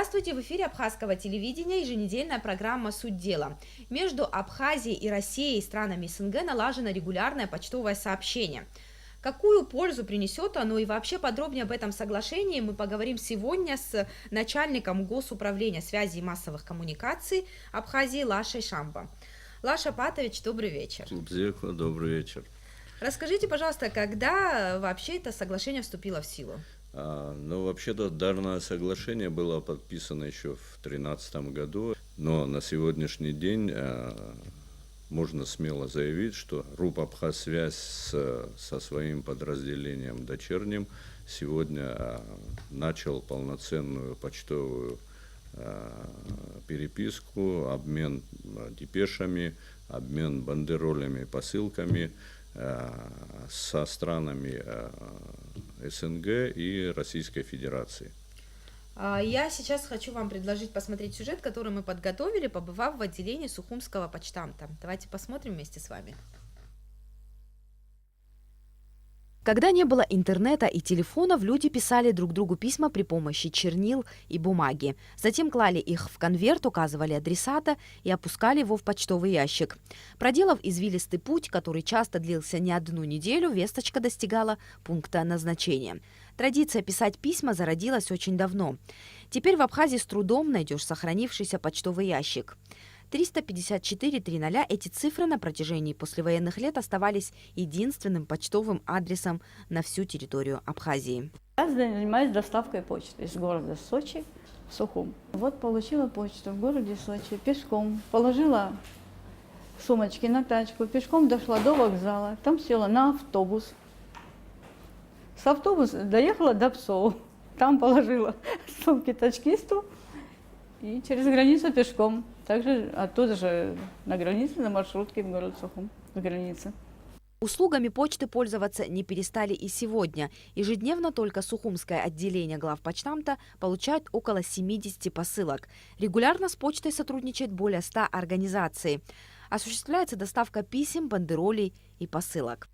Здравствуйте! В эфире Абхазского телевидения еженедельная программа «Суть дела». Между Абхазией и Россией и странами СНГ налажено регулярное почтовое сообщение. Какую пользу принесет оно и вообще подробнее об этом соглашении мы поговорим сегодня с начальником Госуправления связи и массовых коммуникаций Абхазии Лашей Шамбо. Лаша Патович, добрый вечер. Бзеха, добрый вечер. Расскажите, пожалуйста, когда вообще это соглашение вступило в силу? Вообще-то данное соглашение было подписано еще в 2013 году, но на сегодняшний день можно смело заявить, что РУП «Абхазсвязь» со своим подразделением дочерним сегодня начал полноценную почтовую переписку, обмен депешами, обмен бандеролями, посылками со странами СНГ и Российской Федерации. Я сейчас хочу вам предложить посмотреть сюжет, который мы подготовили, побывав в отделении Сухумского почтамта. Давайте посмотрим вместе с вами. Когда не было интернета и телефонов, люди писали друг другу письма при помощи чернил и бумаги. Затем клали их в конверт, указывали адресата и опускали его в почтовый ящик. Проделав извилистый путь, который часто длился не одну неделю, весточка достигала пункта назначения. Традиция писать письма зародилась очень давно. Теперь в Абхазии с трудом найдешь сохранившийся почтовый ящик. 354-00 эти цифры на протяжении послевоенных лет оставались единственным почтовым адресом на всю территорию Абхазии. Я занимаюсь доставкой почты из города Сочи в Сухум. Вот получила почту в городе Сочи пешком, положила сумочки на тачку, пешком дошла до вокзала, там села на автобус. С автобуса доехала до Псоу, там положила сумки тачкисту и через границу пешком. Также оттуда же на границе, на маршрутке в город Сухум, на границе. Услугами почты пользоваться не перестали и сегодня. Ежедневно только Сухумское отделение главпочтамта получает около 70 посылок. Регулярно с почтой сотрудничает более 100 организаций. Осуществляется доставка писем, бандеролей и посылок.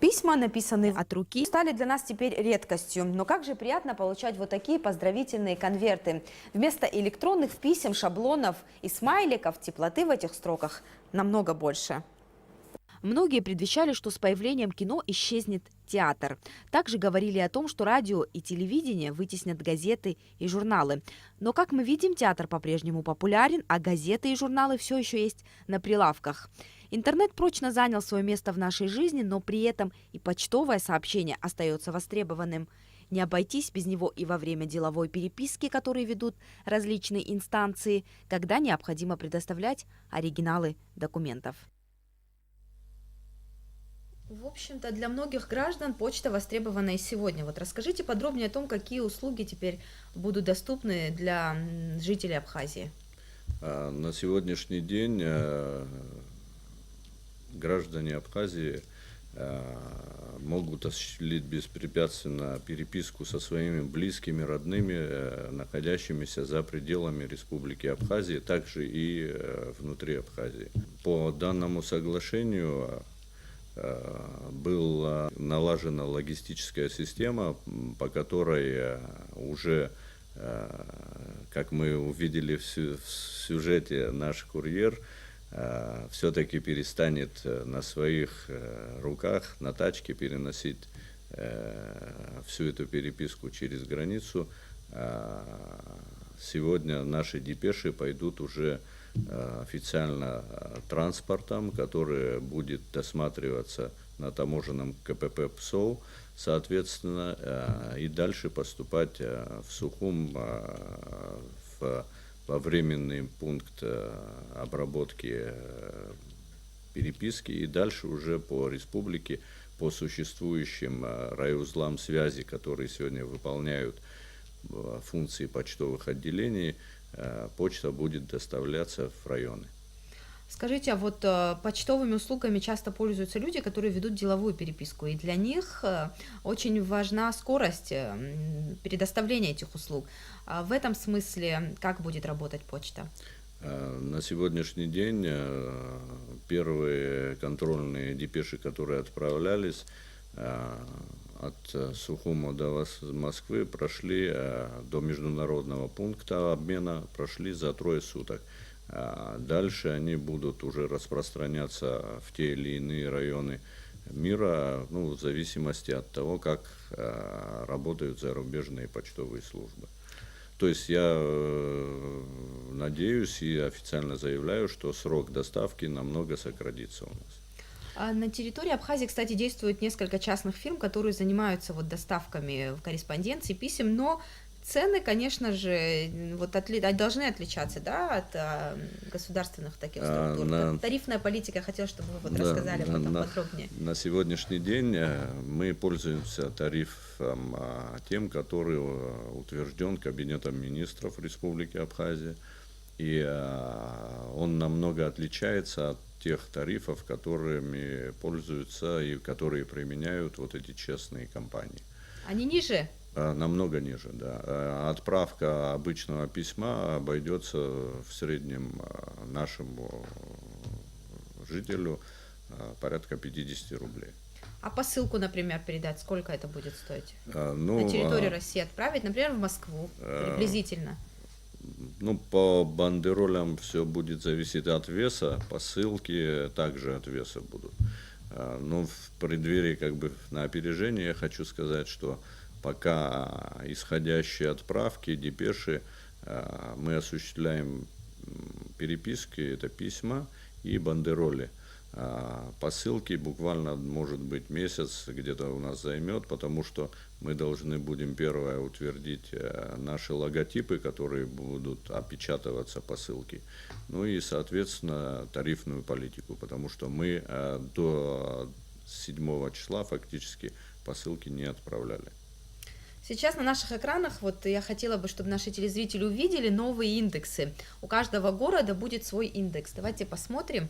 Письма, написанные от руки, стали для нас теперь редкостью. Но как же приятно получать вот такие поздравительные конверты. Вместо электронных писем, шаблонов и смайликов теплоты в этих строках намного больше. Многие предвещали, что с появлением кино исчезнет театр. Также говорили о том, что радио и телевидение вытеснят газеты и журналы. Но, как мы видим, театр по-прежнему популярен, а газеты и журналы все еще есть на прилавках. Интернет прочно занял свое место в нашей жизни, но при этом и почтовое сообщение остается востребованным. Не обойтись без него и во время деловой переписки, которые ведут различные инстанции, когда необходимо предоставлять оригиналы документов. В общем-то, для многих граждан почта востребована и сегодня. Вот расскажите подробнее о том, какие услуги теперь будут доступны для жителей Абхазии. На сегодняшний день граждане Абхазии могут осуществить беспрепятственно переписку со своими близкими, родными, находящимися за пределами Республики Абхазия, также и внутри Абхазии. По данному соглашению была налажена логистическая система, по которой уже, как мы увидели в сюжете, наш курьер все-таки перестанет на своих руках, на тачке переносить всю эту переписку через границу. Сегодня наши депеши пойдут уже официально транспортом, который будет досматриваться на таможенном КПП ПСОУ, соответственно, и дальше поступать в Сухум во временный пункт обработки переписки и дальше уже по республике, по существующим райузлам связи, которые сегодня выполняют функции почтовых отделений, почта будет доставляться в районы. Скажите, а вот почтовыми услугами часто пользуются люди, которые ведут деловую переписку, и для них очень важна скорость предоставления этих услуг. В этом смысле как будет работать почта? На сегодняшний день первые контрольные депеши, которые отправлялись, от Сухума до Москвы прошли до международного пункта обмена, прошли за 3 суток. Дальше они будут уже распространяться в те или иные районы мира, ну, в зависимости от того, как работают зарубежные почтовые службы. То есть я надеюсь и официально заявляю, что срок доставки намного сократится у нас. А на территории Абхазии, кстати, действует несколько частных фирм, которые занимаются вот доставками корреспонденции, писем, но цены, конечно же, вот должны отличаться, да, от государственных таких структур. Тарифная политика, я хотела, чтобы вы вот рассказали об этом подробнее. На сегодняшний день мы пользуемся тарифом тем, который утвержден Кабинетом министров Республики Абхазия, и он намного отличается от тех тарифов, которыми пользуются и которые применяют вот эти частные компании. Они ниже? Намного ниже, да. Отправка обычного письма обойдется в среднем нашему жителю порядка 50 рублей. А посылку, например, передать, сколько это будет стоить? Ну, на территорию России отправить, например, в Москву, приблизительно? Ну, по бандеролям все будет зависеть от веса, посылки также от веса будут. Но в преддверии, как бы на опережение, я хочу сказать, что пока исходящие отправки, депеши, мы осуществляем переписки, это письма и бандероли. Посылки буквально, может быть, месяц где-то у нас займет, потому что мы должны будем первое утвердить наши логотипы, которые будут опечатываться посылки. Ну и, соответственно, тарифную политику, потому что мы до 7 числа фактически посылки не отправляли. Сейчас на наших экранах, вот я хотела бы, чтобы наши телезрители увидели новые индексы. У каждого города будет свой индекс. Давайте посмотрим.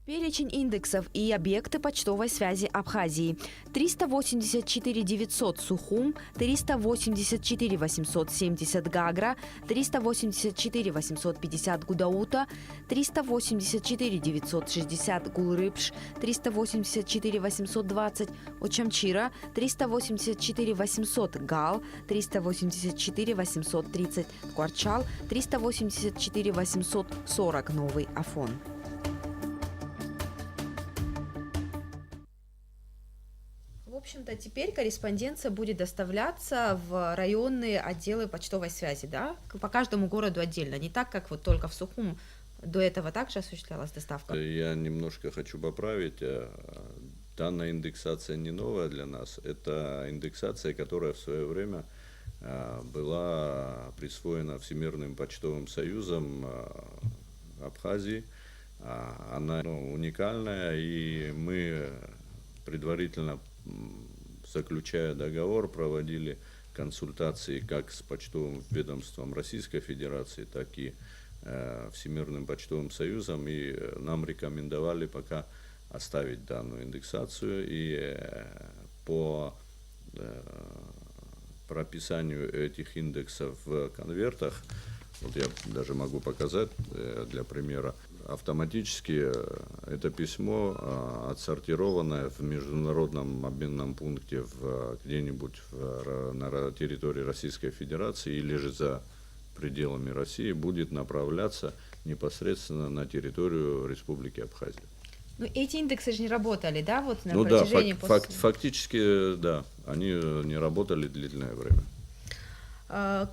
Перечень индексов и объекты почтовой связи Абхазии. 384 900 Сухум, 384 870 Гагра, 384 850 Гудаута, 384 960 Гулрыпш, 384 820 Очамчира, 384 800 Гал, 384 830 Ткварчал, 384 840 Новый Афон. В общем-то, теперь корреспонденция будет доставляться в районные отделы почтовой связи, да? По каждому городу отдельно, не так, как вот только в Сухум. До этого также осуществлялась доставка? Я немножко хочу поправить. Данная индексация не новая для нас. Это индексация, которая в свое время была присвоена Всемирным почтовым союзом Абхазии. Она уникальная, и мы предварительно, заключая договор, проводили консультации как с почтовым ведомством Российской Федерации, так и Всемирным почтовым союзом, и нам рекомендовали пока оставить данную индексацию, и по прописанию этих индексов в конвертах, вот я даже могу показать для примера, автоматически это письмо отсортированное в международном обменном пункте где-нибудь на территории Российской Федерации или же за пределами России будет направляться непосредственно на территорию Республики Абхазия. Ну, эти индексы же не работали, да, вот на Ну да, протяжении... фактически, да, они не работали длительное время.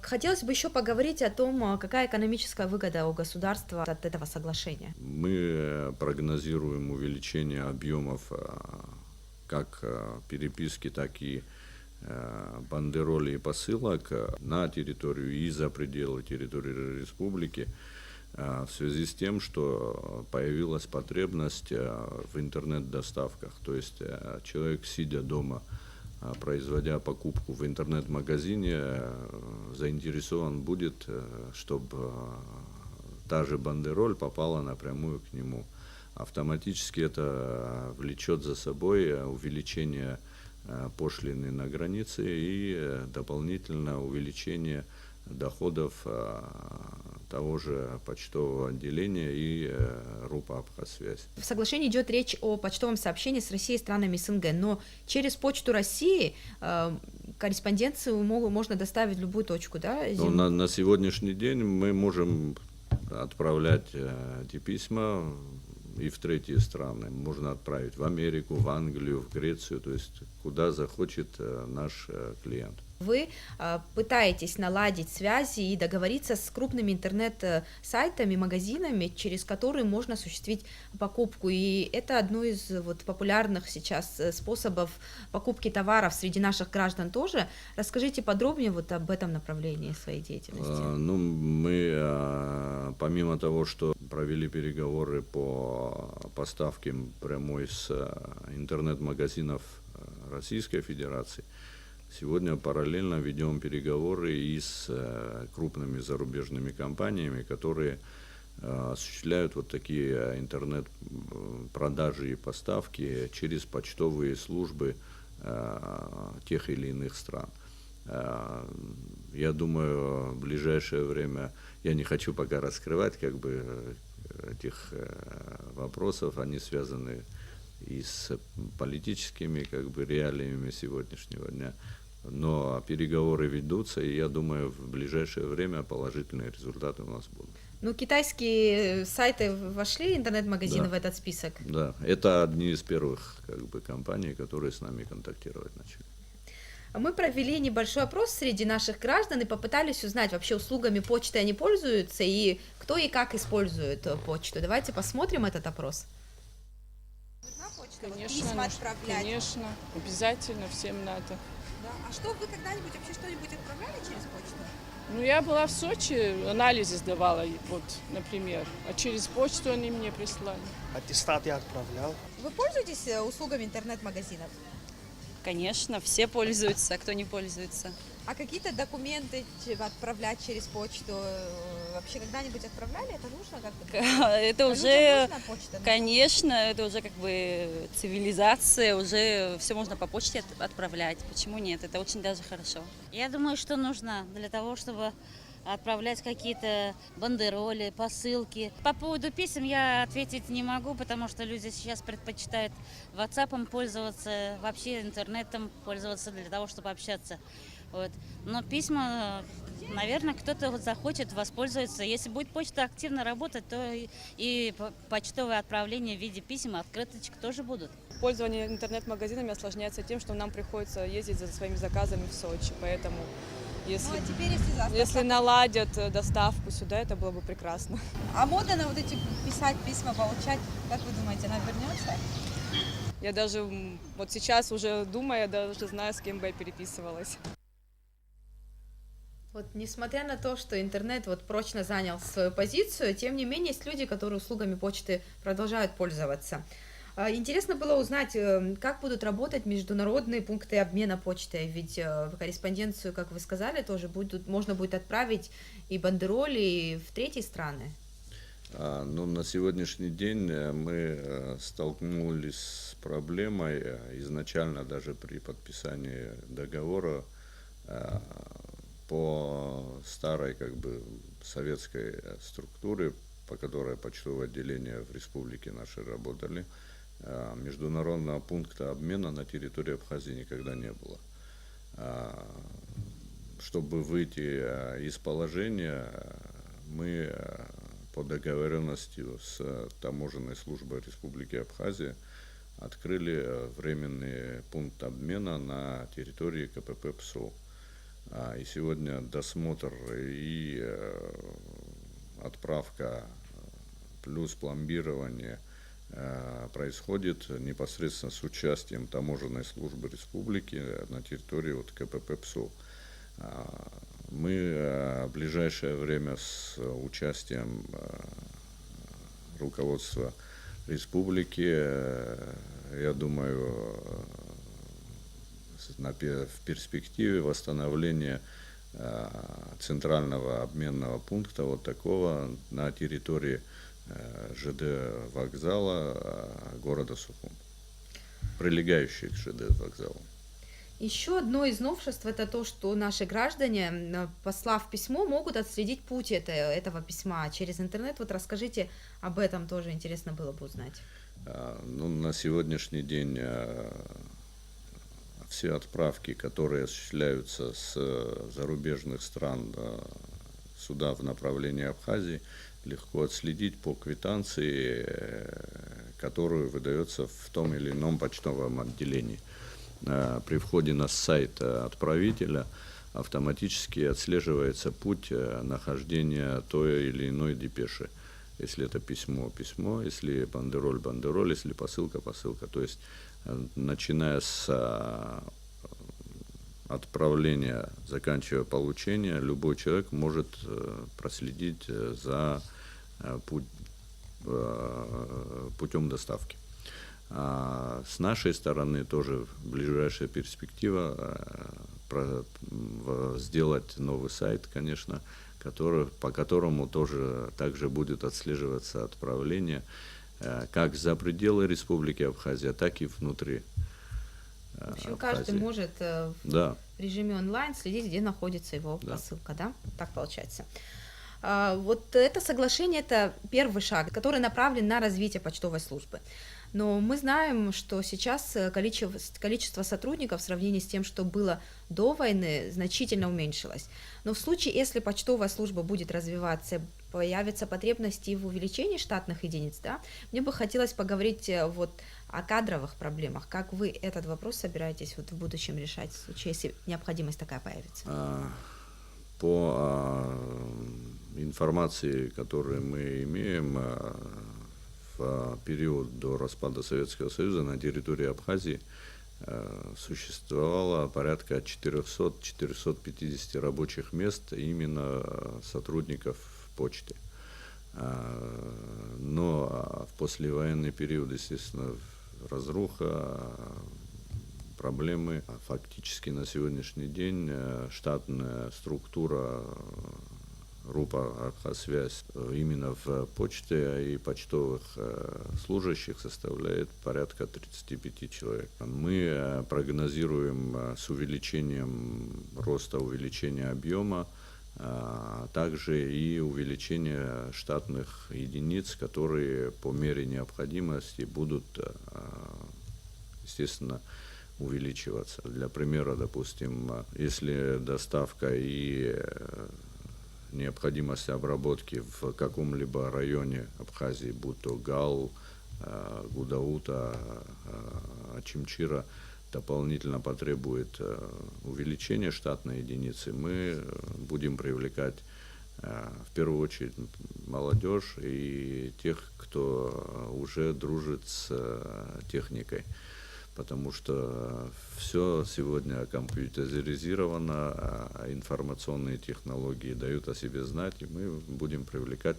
Хотелось бы еще поговорить о том, какая экономическая выгода у государства от этого соглашения. Мы прогнозируем увеличение объемов как переписки, так и бандеролей и посылок на территорию и за пределы территории республики в связи с тем, что появилась потребность в интернет-доставках. То есть человек, сидя дома, производя покупку в интернет-магазине, заинтересован будет, чтобы та же бандероль попала напрямую к нему. Автоматически это влечет за собой увеличение пошлины на границе и дополнительно увеличение доходов того же почтового отделения и группа «Абхазсвязь». В соглашении идет речь о почтовом сообщении с Россией и странами СНГ, но через Почту России корреспонденцию можно доставить в любую точку, да? Но на сегодняшний день мы можем отправлять эти письма и в третьи страны. Можно отправить в Америку, в Англию, в Грецию, то есть куда захочет наш клиент. Вы пытаетесь наладить связи и договориться с крупными интернет-сайтами, магазинами, через которые можно осуществить покупку. И это одно из популярных сейчас способов покупки товаров среди наших граждан тоже. Расскажите подробнее об этом направлении своей деятельности. Мы, помимо того, что провели переговоры по поставке прямой с интернет-магазинов Российской Федерации, сегодня параллельно ведем переговоры и с крупными зарубежными компаниями, которые осуществляют вот такие интернет-продажи и поставки через почтовые службы тех или иных стран. Я думаю, в ближайшее время, я не хочу пока раскрывать этих вопросов, они связаны и с политическими реалиями сегодняшнего дня. Но переговоры ведутся, и я думаю, в ближайшее время положительные результаты у нас будут. Китайские сайты вошли, интернет-магазины, в этот список? Да, это одни из первых компаний, которые с нами контактировать начали. Мы провели небольшой опрос среди наших граждан и попытались узнать, вообще услугами почты они пользуются и кто и как использует почту. Давайте посмотрим этот опрос. Конечно, письма отправлять. Конечно, обязательно, всем надо. Да. А что вы когда-нибудь вообще что-нибудь отправляли через почту? Ну, я была в Сочи, анализы сдавала, например, а через почту они мне прислали. Аттестат я отправлял. Вы пользуетесь услугами интернет-магазинов? Конечно, все пользуются, а кто не пользуется. А какие-то документы отправлять через почту вообще когда-нибудь отправляли? Это нужно как-то? Это А уже, людям нужна почта? конечно, это уже цивилизация, уже все можно по почте отправлять. Почему нет? Это очень даже хорошо. Я думаю, что нужно для того, чтобы отправлять какие-то бандероли, посылки. По поводу писем я ответить не могу, потому что люди сейчас предпочитают WhatsApp пользоваться, вообще интернетом пользоваться для того, чтобы общаться. Вот. Но письма, наверное, кто-то захочет воспользоваться. Если будет почта активно работать, то и почтовые отправления в виде писем, открыточек тоже будут. Пользование интернет-магазинами осложняется тем, что нам приходится ездить за своими заказами в Сочи, поэтому если наладят доставку сюда, это было бы прекрасно. А мода на эти писать письма, получать, как вы думаете, она вернется? Я даже сейчас уже думаю, я даже знаю, с кем бы я переписывалась. Несмотря на то, что интернет прочно занял свою позицию, тем не менее есть люди, которые услугами почты продолжают пользоваться. Интересно было узнать, как будут работать международные пункты обмена почтой, ведь корреспонденцию, как вы сказали, тоже можно будет отправить и бандероли и в третьи страны. На сегодняшний день мы столкнулись с проблемой изначально даже при подписании договора по старой советской структуре, по которой почтовое отделение в республике нашей работали. Международного пункта обмена на территории Абхазии никогда не было. Чтобы выйти из положения, мы по договоренности с таможенной службой Республики Абхазия открыли временный пункт обмена на территории КПП ПСО. И сегодня досмотр и отправка плюс пломбирование происходит непосредственно с участием таможенной службы республики на территории КПП ПСО. Мы в ближайшее время с участием руководства республики, я думаю, в перспективе восстановления центрального обменного пункта такого на территории ЖД вокзала города Сухум, прилегающий к ЖД вокзалу. Еще одно из новшеств — это то, что наши граждане, послав письмо, могут отследить путь этого письма через интернет. Вот расскажите об этом, тоже интересно было бы узнать. Ну, на сегодняшний день все отправки, которые осуществляются с зарубежных стран сюда в направлении Абхазии, легко отследить по квитанции, которую выдается в том или ином почтовом отделении. При входе на сайт отправителя автоматически отслеживается путь нахождения той или иной депеши. Если это письмо, письмо, если бандероль, бандероль, если посылка, посылка. То есть, начиная с отправления, заканчивая получение, любой человек может проследить за путем доставки. С нашей стороны тоже ближайшая перспектива сделать новый сайт, конечно, по которому также будет отслеживаться отправление как за пределы Республики Абхазия, так и внутри В общем, Абхазии. каждый может Да. в режиме онлайн следить, где находится его Да. посылка, да? Так получается. Вот это соглашение — это первый шаг, который направлен на развитие почтовой службы. Но мы знаем, что сейчас количество сотрудников в сравнении с тем, что было до войны, значительно уменьшилось. Но в случае, если почтовая служба будет развиваться, появятся потребности в увеличении штатных единиц, да, мне бы хотелось поговорить вот о кадровых проблемах. Как вы этот вопрос собираетесь вот в будущем решать, в случае, если необходимость такая появится? По информации, которую мы имеем, в период до распада Советского Союза на территории Абхазии существовало порядка 400-450 рабочих мест именно сотрудников почты. Но в послевоенный период, естественно, разруха, проблемы. Фактически на сегодняшний день штатная структура РУПа «Абхазсвязь» именно в почте и почтовых служащих составляет порядка 35 человек. Мы прогнозируем с увеличением роста, увеличения объема, также и увеличение штатных единиц, которые по мере необходимости будут, естественно, увеличиваться. Для примера, допустим, если доставка и необходимость обработки в каком-либо районе Абхазии, будь то Гал, Гудаута, Ачимчира, дополнительно потребует увеличения штатной единицы, мы будем привлекать в первую очередь молодежь и тех, кто уже дружит с техникой. Потому что все сегодня компьютеризировано, информационные технологии дают о себе знать, и мы будем привлекать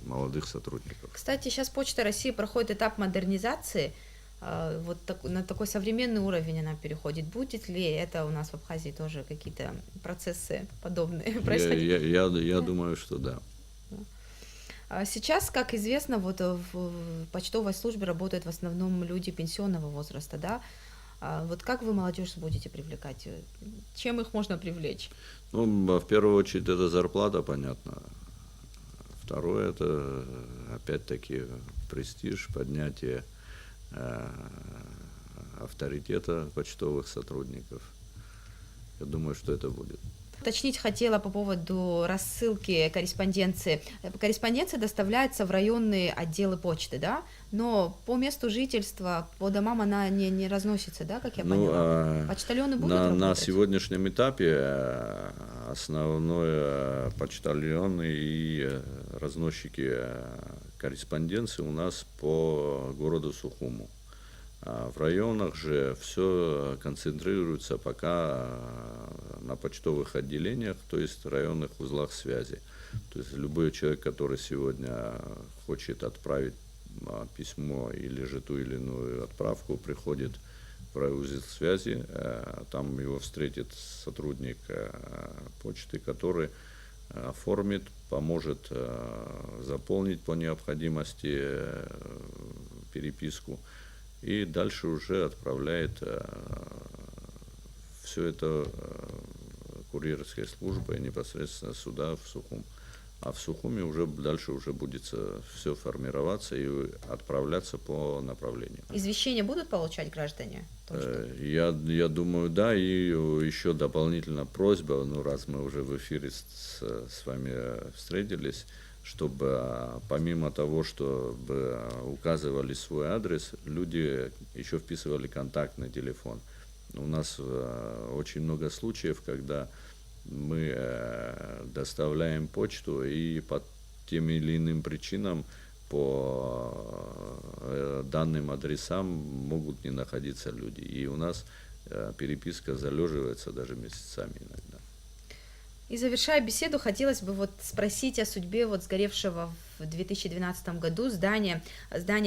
молодых сотрудников. Кстати, сейчас Почта России проходит этап модернизации. Вот на такой современный уровень она переходит. Будет ли это у нас в Абхазии тоже какие-то процессы подобные происходить? Я думаю, что да. Сейчас, как известно, вот в почтовой службе работают в основном люди пенсионного возраста, да? Вот как вы молодежь будете привлекать? Чем их можно привлечь? Ну, в первую очередь, это зарплата, понятно. Второе, это, опять-таки, престиж, поднятие авторитета почтовых сотрудников. Я думаю, что это будет. Уточнить хотела по поводу рассылки корреспонденции. Корреспонденция доставляется в районные отделы почты, да? Но по месту жительства, по домам она не разносится, да, как я поняла? Почтальоны будут работать? На сегодняшнем этапе основной почтальоны и разносчики корреспонденции у нас по городу Сухуму. В районах же все концентрируется пока на почтовых отделениях, то есть районных узлах связи. То есть любой человек, который сегодня хочет отправить письмо или же ту или иную отправку, приходит в райузел связи, там его встретит сотрудник почты, который оформит, поможет заполнить по необходимости переписку. И дальше уже отправляет все это курьерская служба и непосредственно сюда, в Сухум. А в Сухуме уже дальше уже будет все формироваться и отправляться по направлению. Извещения будут получать граждане? Я думаю, да, и еще дополнительно просьба, ну раз мы уже в эфире с вами встретились, чтобы помимо того, чтобы указывали свой адрес, люди еще вписывали контактный телефон. У нас очень много случаев, когда мы доставляем почту, и по тем или иным причинам по данным адресам могут не находиться люди. И у нас переписка залеживается даже месяцами иногда. И завершая беседу, хотелось бы вот спросить о судьбе вот сгоревшего в 2012 году здания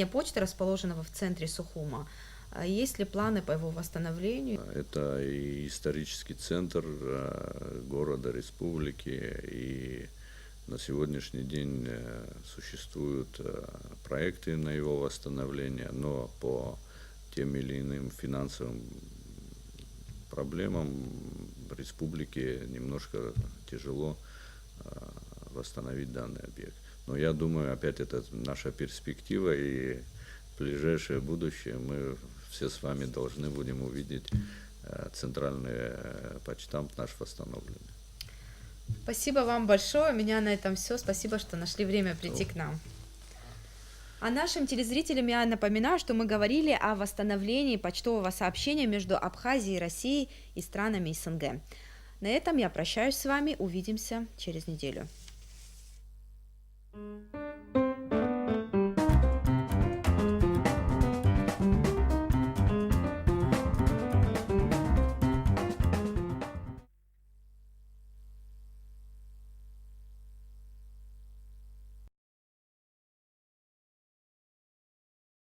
почты, расположенного в центре Сухума. Есть ли планы по его восстановлению? Это и исторический центр города, республики, и на сегодняшний день существуют проекты на его восстановление, но по тем или иным финансовым проблемам в республике немножко тяжело восстановить данный объект. Но я думаю, опять это наша перспектива, и в ближайшее будущее мы все с вами должны будем увидеть центральный почтамт наш восстановленный. Спасибо вам большое. У меня на этом все. Спасибо, что нашли время прийти к нам. А нашим телезрителям я напоминаю, что мы говорили о восстановлении почтового сообщения между Абхазией, Россией и странами СНГ. На этом я прощаюсь с вами. Увидимся через неделю.